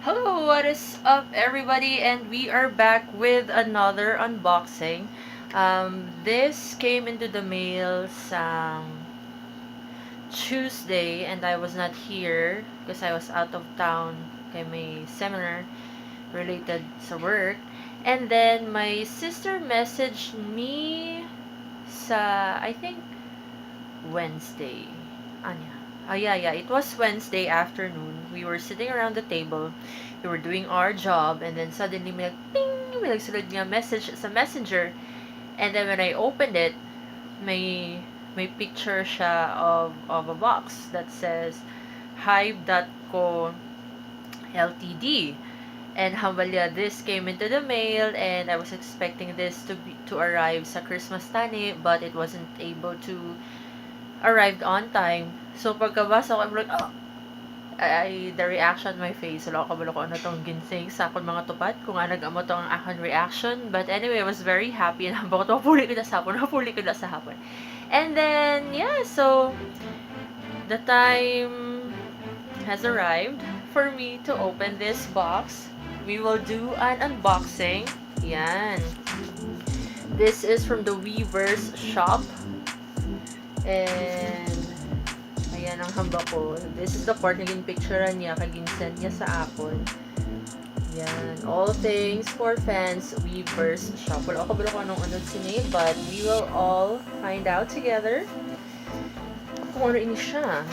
Hello, what is up everybody? And we are back with another unboxing. This came into the mail Tuesday and I was not here because I was out of town kay may seminar related sa work. And then my sister messaged me I think Wednesday. Anya. Oh yeah, it was Wednesday afternoon. We were sitting around the table. We were doing our job and then suddenly may ping, may nagsulod nga message sa messenger. And then when I opened it, may picture siya of a box that says Hive.co Ltd. And hambalya, this came into the mail and I was expecting this to arrive sa Christmas tani, but it wasn't able to arrived on time. So, pagkabasa ko, I'm like, oh, the reaction on my face, wala ko kabalo ko ano tong ginseng sa akong mga tupat, kung ano nag-amo tong akong reaction. But anyway, I was very happy na bako to, napuli ko na sa hapon. And then, yeah, so, the time has arrived for me to open this box. We will do an unboxing. Yan. This is from the Weavers shop. And ayan ang hamba ko. This is the part na ginpicturean niya, kaginsend niya sa akon. Yan. All things for fans, Weavers shop. Wala ako kung anong sinay, but we will all find out together kung ano ini siya.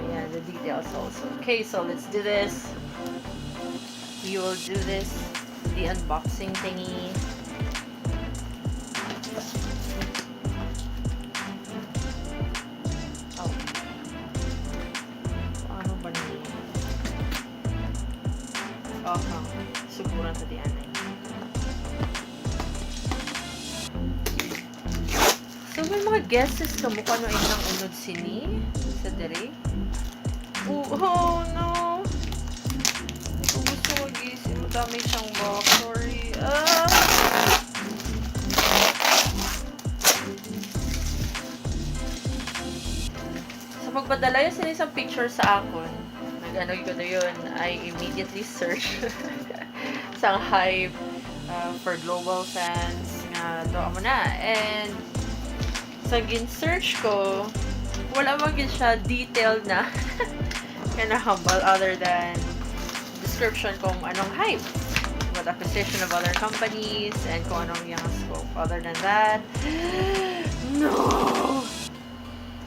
Ayan, the details also. Okay, so let's do this. We will do this, the unboxing thingy. Suburan sa dianay. So, may mga guesses ka mo kung ano ay nang unod sini sa dere? Oh no! Kung gusto mag-isip, madami siyang box. Sorry. Sa pagpadala yun sila isang picture sa akon. Nag-ano ko na yun, I immediately search sa Hive for global fans nga to amo na. And sa gin-search ko, wala man gin siya detailed na kinahambal other than description kung anong Hive, what acquisition of other companies, and kung anong yung scope. Other than that, no!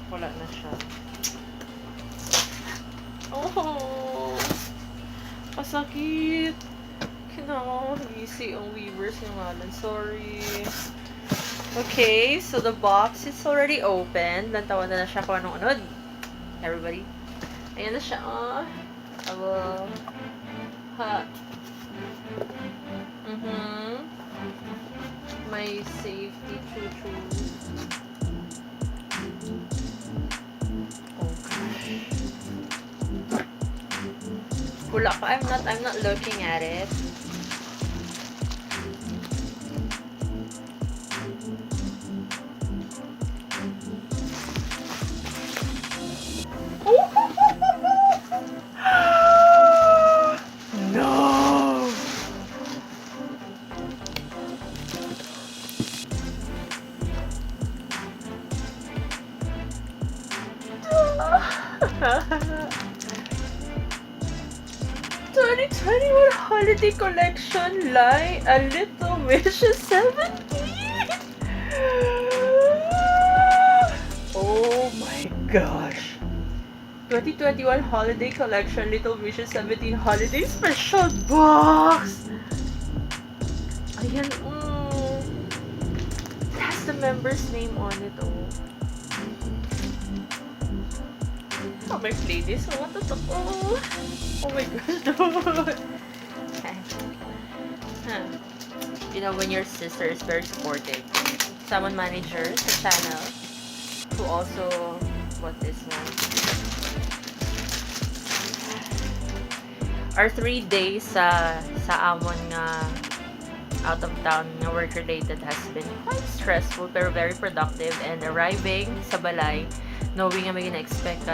Wala na siya. Oh! Masakit! Easy ang Weavers yung ngalan. Sorry. Okay, so the box is already open. Lantawan na siya kung anong unod. Everybody. Ayan na siya. I will... My safety choo-choo. Oh gosh. Wala ko. I'm not looking at it. No! '21 holiday collection lie a little wishes 17. Oh my gosh. 2021 holiday collection Little Wishes 17 holiday special box. Ayan, it has the member's name on it. Oh, may playlist. Oh, totoo. Oh my gosh, dude. You know, when your sister is very supportive. Someone manager sa channel who also bought this one. Our 3 days sa amon nga out of town nga work related has been quite stressful pero very productive, and arriving sa balay knowing nga may gina-expect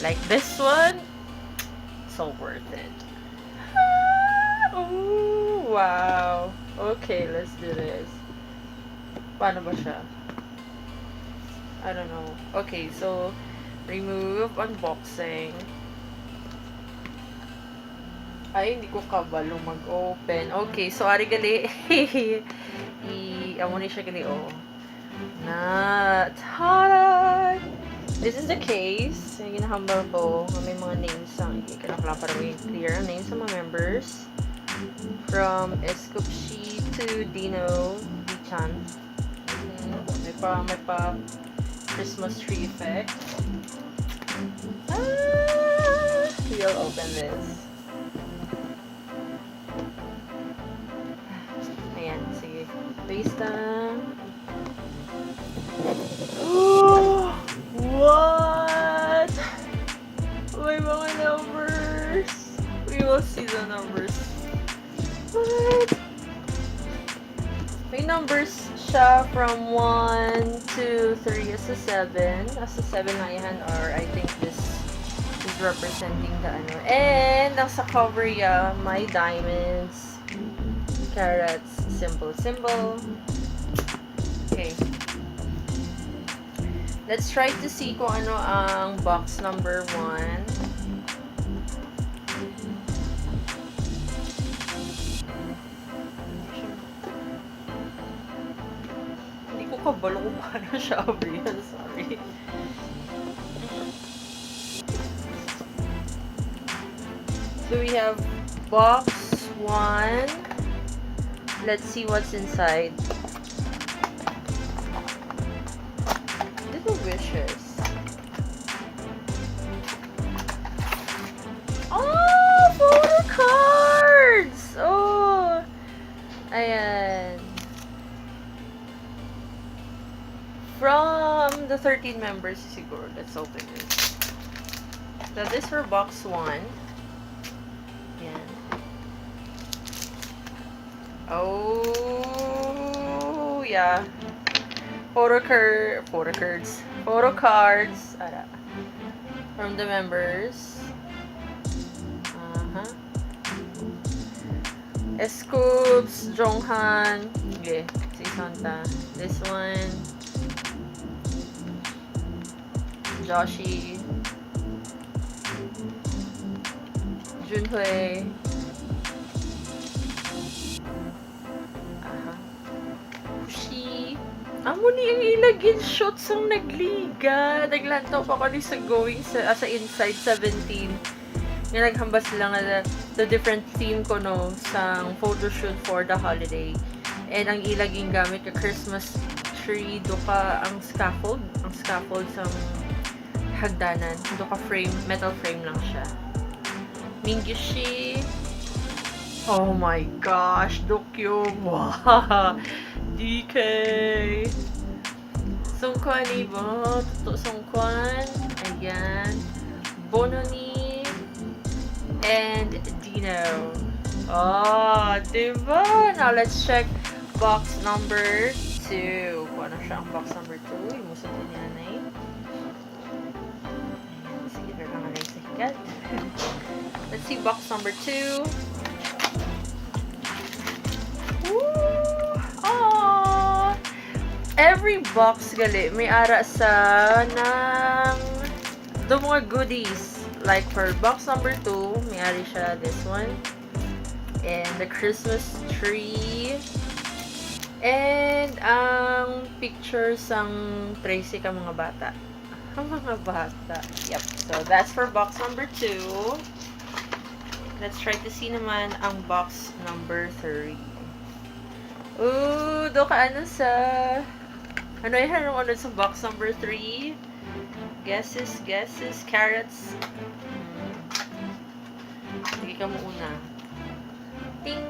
like this one, so worth it. Oh, wow. Okay, let's do this. Paano ba siya? I don't know. Okay, so remove unboxing. Ay, hindi ko kabalo mag-open. Okay, so ari gali. Amo ni siya gali, oh. Na, tada! This is the case. Yung ginahambal ko. May mga names ang ikanakla para may clear ang names ng mga members. From Escopshi to Dino Dichan. May pa Christmas tree effect. We'll open this. Ayan, sige. Paste lang. What? May mga numbers. We will see the numbers. What? May numbers siya from 1 to 3 as a 7. As a 7 na yan, or I think this is representing the ano. And nasa cover ya, my diamonds, carats, symbol. Okay. Let's try to see kung ano ang box number 1. Hindi ko kabalo kung paano siya abrihan. Sorry. So we have box 1. Let's see what's inside. Little wishes. Oh, photo cards! Oh! Ayan. From the 13 members siguro. Let's open this. So this for box 1. Ayan. Oh, yeah. Photo cards. Ara. From the members. Scoops, Jonghan. Okay, si Santa. This one. Joshi. Junhui. Pushi. Amo ni ang ilagin shots ang nagliga. Naglantaw pa ko ni sa going sa inside 17. Nga naghambas lang na the different theme ko no sa photoshoot for the holiday. And ang ilaging gamit ka Christmas tree, do ka ang scaffold sa hagdanan. Do ka frame, metal frame lang siya. Minggishi. Oh my gosh, Dokyo. Wow. DK. Sungkwan ibo. Tuto sungkwan. Ayan. Bononi. And Dino. Oh, diba? Now let's check box number 2. Kung ano siya ang box number 2. Imusot din yan eh. Sige, lang na sa higat. Let's see box number 2. Oh! Every box gali may ara sa ng do mga goodies. Like for box number 2, may ari siya this one. And the Christmas tree. And ang pictures ang Tracy ka mga bata. Ang mga bata. Yep. So that's for box number 2. Let's try to see naman ang box number 3. Ooh, do ka ano sa ano yan ano sa box number 3? Guesses, carrots. Sige ka mo una. Ting!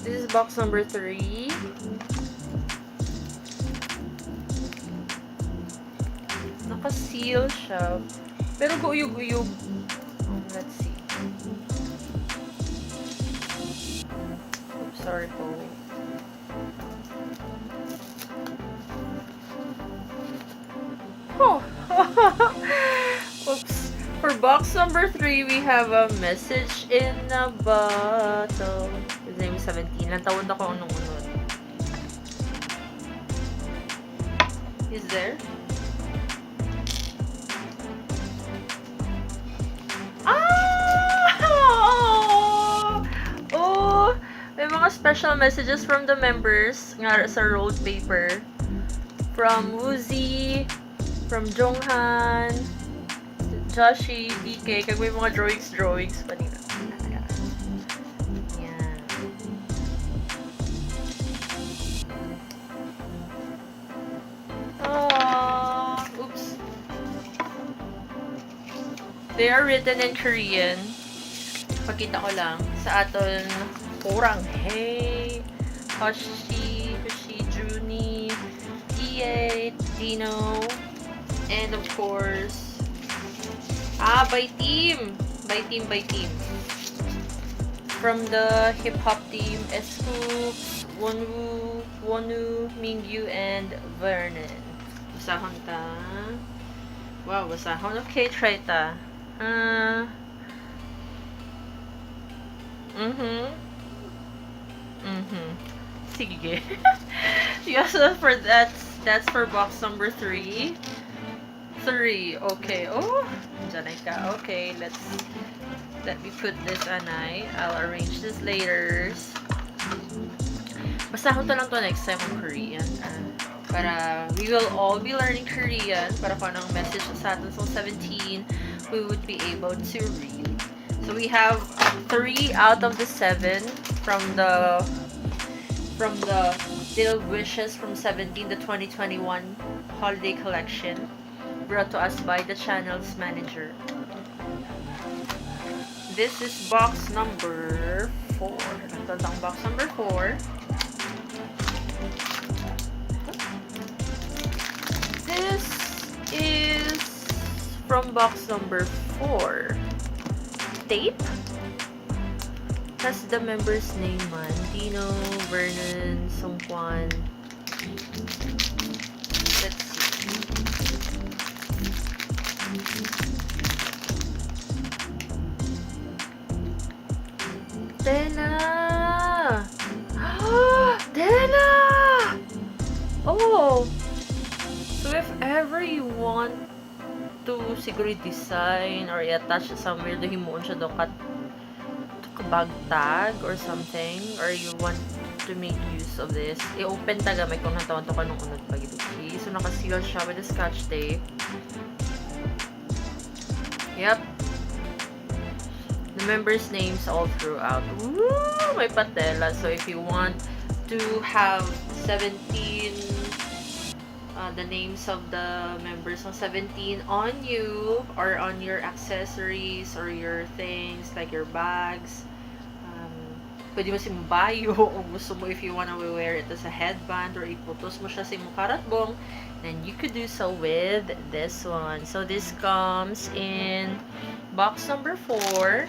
This is box number 3. Naka-seal siya. Pero guyog-guyog. Let's see. Oops, sorry po. Oh! Oops. For box number 3, we have a message in a bottle. His name is 17. Nantawad ako nung unod. Is there? Ah! Oh! May mga special messages from the members nga sa rolled paper. From Woozy, from Jonghan, Joshi, PK, kag may mga drawings pa nila. Yan. Oh, oops. They are written in Korean. Pakita ko lang sa aton kurang. Hey, Hoshi, Juni, E8, Dino, and of course, by team. From the hip-hop team, Scoop, Wonu, Mingyu, and Vernon. Basahon ta. Wow, basahon. Okay, try ta. Sige. Yes, for that's for box number 3. 3. Okay. Oh, dyan ka. Okay, let me put this anay. I'll arrange this later. Basahon to lang to next time on Korean. Para we will all be learning Korean. Para kung anong message sa atin sa 17, we would be able to read. So we have 3 out of the 7 from the Little Wishes from 17, the 2021 holiday collection, brought to us by the channel's manager. This is box number 4. Ito ang box number 4. This is from box number 4. Tape. That's the members' name man. Dino, Vernon, Songkwan. Let's see. Dena! Dena! Oh! So if ever you want to siguro design or i-attach somewhere, himuon siya do kat bag tag or something, or you want to make use of this, i-open taga may kung natawan to ka nung unod pag-ibig. So nakaseal siya with the scotch tape. Yep. The members' names all throughout. Woo! May patela. So if you want to have 17 the names of the members ng 17 on you or on your accessories or your things like your bags, pwede mo si mabayo o gusto mo if you wanna wear it as a headband or iputos mo siya sa imong karatbong, then you could do so with this one. So this comes in box number 4.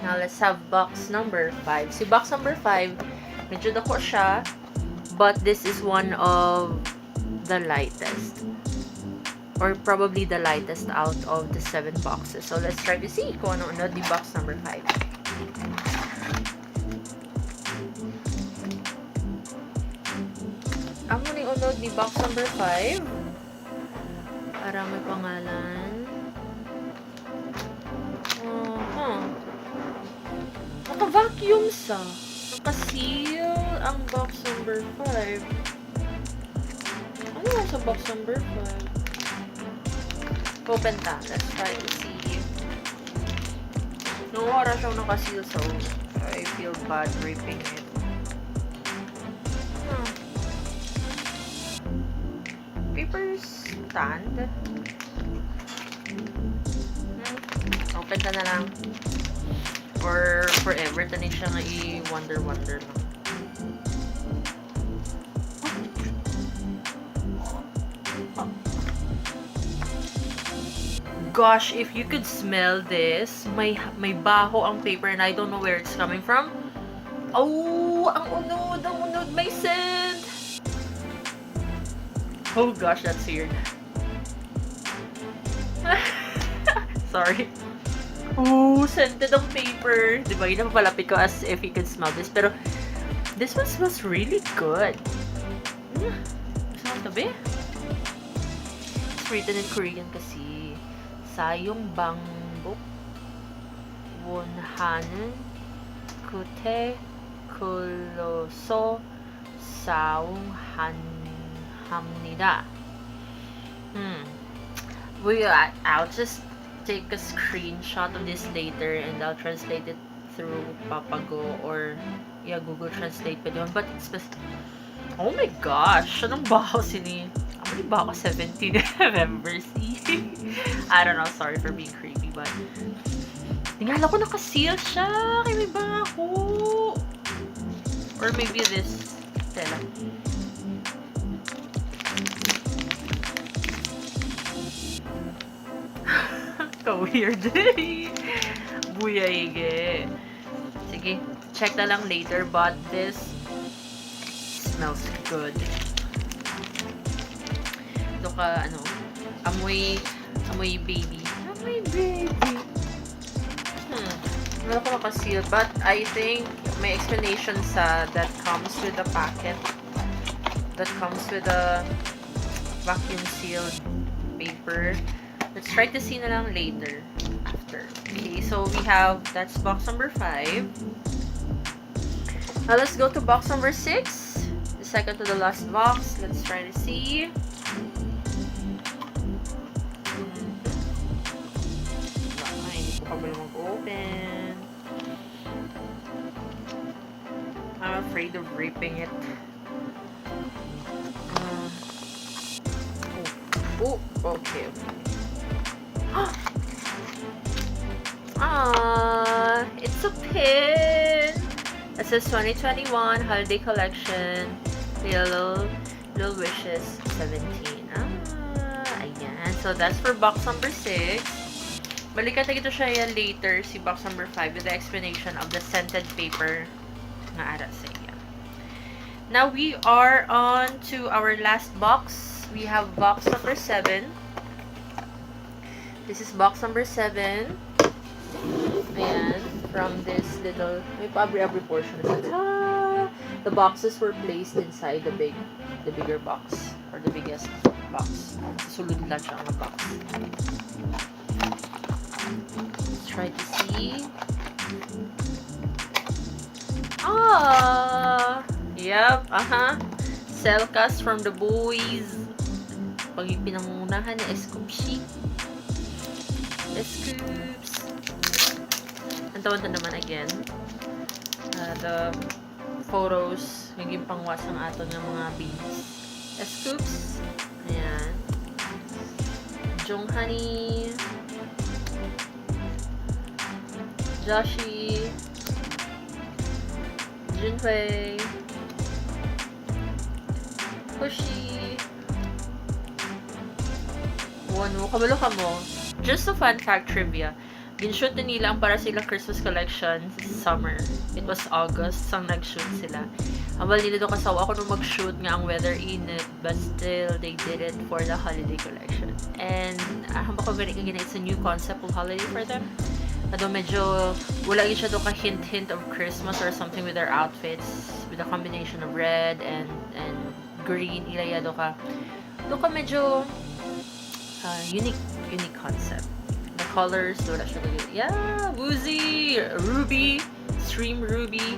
Now let's have box number 5. Si box number 5, medyo dako siya, but this is one of the lightest, or probably the lightest out of the 7 boxes. So let's try to see kung ano di box number 5. Ang muna unod di box number 5 para may pangalan. Naka-vacuum sa. Naka-seal ang box number 5. Ano yung sa box number 5? Open ta. Let's try to see. No, wala siyang naka-seal, so I feel bad ripping it. Paper stand. Open ta na lang. Or forever, tanin siya nga i-wonder lang. Gosh, if you could smell this, may baho ang paper and I don't know where it's coming from. Oh, ang unod, may scent. Oh gosh, that's weird. Sorry. Oh, scented ang paper. Diba, yun ang palapit ko as if you could smell this. Pero, this one smells really good. Gusto mo tabi? It's written in Korean kasi. Sayong bangbok 원하는 그대 글로서 사용합니다. I'll just take a screenshot of this later and I'll translate it through Papago or Google Translate pa yun. But it's just, oh my gosh, anong baho sini? Ano ba ako 17 members? I don't know, sorry for being creepy, but tingala ko naka-seal siya. Kaya may baho. Or maybe this tela. Ka-weird. Buyayige. Sige, check na lang later, but this smells good. Ito ka, amoy baby. Amoy baby. Wala ko naka-seal, but I think may explanation that comes with the packet. That comes with a vacuum sealed paper. Let's try to see na lang later. After. Okay, so we have, that's box number 5. Now let's go to box number 6. The second to the last box. Let's try to see. Hindi ko pa ba mag-open. I'm afraid of ripping it. Okay. It's a pin. It says 2021 Holiday Collection. Little Wishes 17. Ayan. So that's for box number 6. Balikan na ito siya later, si box number 5 with the explanation of the scented paper nga ara sa iya. Now we are on to our last box. We have box number 7. This is box number 7. Ayan. From this little, may every portion of it. The boxes were placed inside the bigger box. Or the biggest box. Sulod lang siya ang box. Let's try to see. Yep, Cellcast from the boys. Pag pinangunahan ni Scoopsy. Scoops. Ang tawad na naman again. The photos, naging pangwas ang ato ng mga beads. Scoops. Ayan. Jonghani. Joshi. Junhui. Hoshi. Wano, kabalo ka mo. Just a fun fact trivia. Ginshoot na nila ang para sila Christmas collection summer. It was August sang nag-shoot sila. Habal nila doon kasawa ako nung mag-shoot nga ang weather init, but still they did it for the holiday collection. And hamba ko ganit it's a new concept of holiday for them. Ado medyo wala yun siya doon ka-hint of Christmas or something with their outfits with a combination of red and green. Ilaya doon ka medyo unique concept. The colors, wala siya good. Yeah, Woozy, Ruby, Stream Ruby,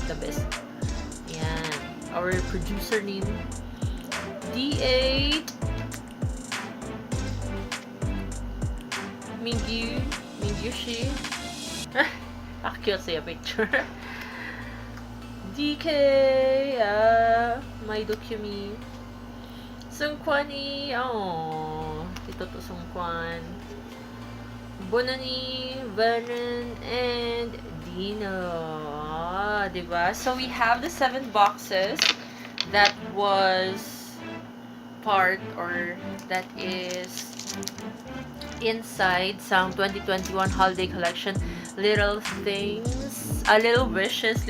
the best. Yan. Our producer name, D8, Mingyushi. Cute siya picture. DK, my dokumi. Sungkwani, ito to Sungkwan. Bonani, Vernon, and Dino. Diba? So we have the 7 boxes that was part or that is inside some 2021 holiday collection little things, little wishes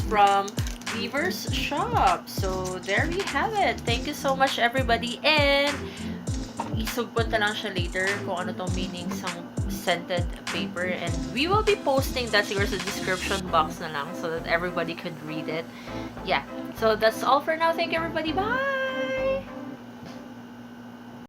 from Weaver's shop. So there we have it. Thank you so much everybody, and So, punta lang siya later kung ano tong meaning sa scented paper. And we will be posting that siguro sa description box na lang so that everybody could read it. Yeah. So, that's all for now. Thank you, everybody. Bye!